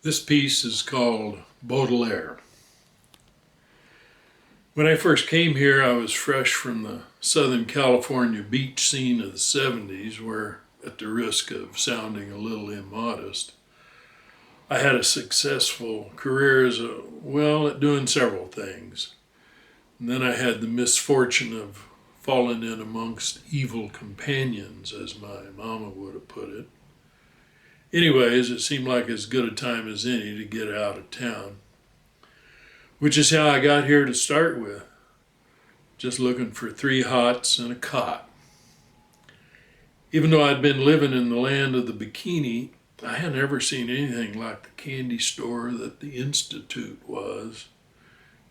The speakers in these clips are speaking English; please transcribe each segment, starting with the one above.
This piece is called Baudelaire. When I first came here, I was fresh from the Southern California beach scene of the 70s, where, at the risk of sounding a little immodest, I had a successful career at doing several things. And then I had the misfortune of falling in amongst evil companions, as my mama would have put it. Anyways, it seemed like as good a time as any to get out of town, which is how I got here to start with, just looking for 3 hots and a cot. Even though I'd been living in the land of the bikini, I had never seen anything like the candy store that the Institute was.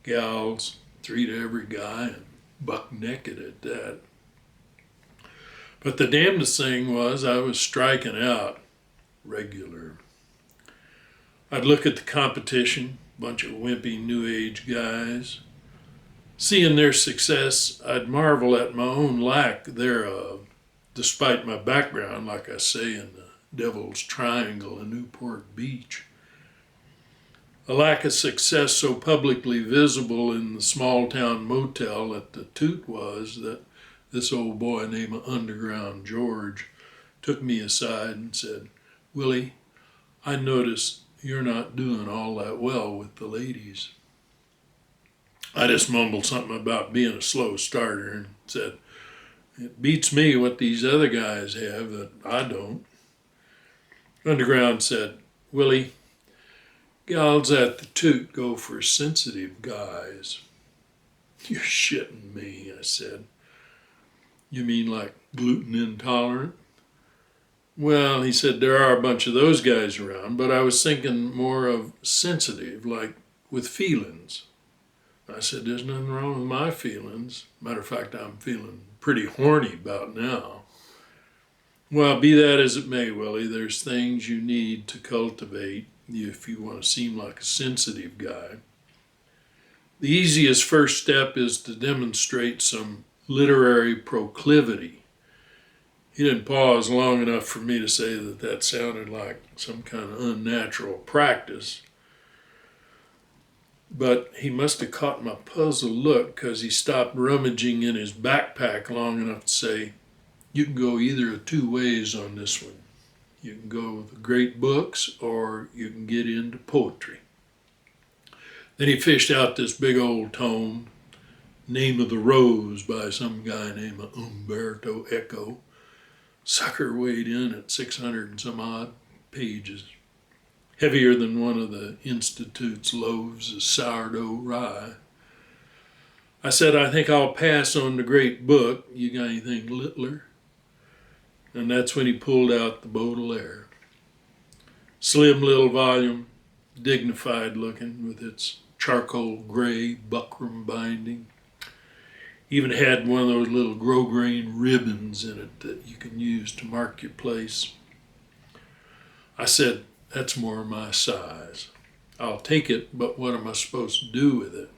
Gals, 3 to every guy, and buck naked at that. But the damnedest thing was I was striking out regular. I'd look at the competition, bunch of wimpy new age guys. Seeing their success, I'd marvel at my own lack thereof, despite my background, like I say, in the Devil's Triangle in Newport Beach. A lack of success so publicly visible in the small town motel at the Toot was that this old boy named Underground George took me aside and said, "Willie, I notice you're not doing all that well with the ladies." I just mumbled something about being a slow starter and said, "It beats me what these other guys have that I don't." Underground said, "Willie, gals at the Toot go for sensitive guys." "You're shitting me," I said. "You mean like gluten intolerant?" "Well," he said, "there are a bunch of those guys around, but I was thinking more of sensitive, like with feelings." I said, "There's nothing wrong with my feelings. Matter of fact, I'm feeling pretty horny about now." "Well, be that as it may, Willie, there's things you need to cultivate if you want to seem like a sensitive guy. The easiest first step is to demonstrate some literary proclivity." He didn't pause long enough for me to say that sounded like some kind of unnatural practice. But he must have caught my puzzled look, because he stopped rummaging in his backpack long enough to say, "You can go either of 2 ways on this one. You can go with the great books, or you can get into poetry." Then he fished out this big old tome, Name of the Rose by some guy named Umberto Eco. Sucker weighed in at 600 and some odd pages, heavier than one of the Institute's loaves of sourdough rye. I said, "I think I'll pass on the great book. You got anything littler?" And that's when he pulled out the Baudelaire. Slim little volume, dignified looking, with its charcoal gray buckram binding. Even had one of those little grosgrain ribbons in it that you can use to mark your place. I said, "That's more my size. I'll take it, but what am I supposed to do with it?"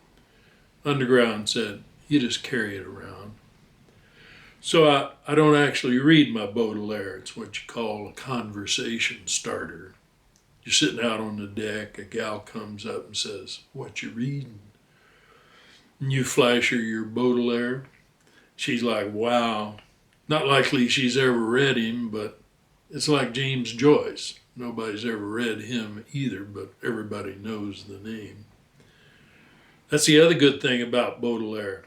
Underground said, "You just carry it around." So I don't actually read my Baudelaire. It's what you call a conversation starter. You're sitting out on the deck, a gal comes up and says, "What you reading?" And you flash her your Baudelaire. She's like, "Wow." Not likely she's ever read him, but it's like James Joyce. Nobody's ever read him either, but everybody knows the name. That's the other good thing about Baudelaire.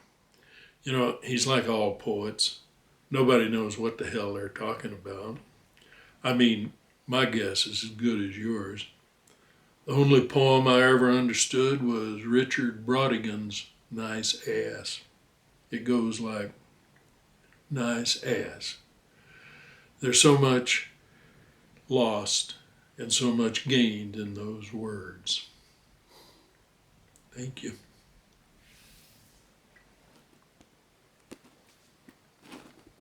He's like all poets. Nobody knows what the hell they're talking about. I mean, my guess is as good as yours. The only poem I ever understood was Richard Brautigan's Nice Ass. It goes like, "Nice ass." There's so much lost and so much gained in those words. Thank you.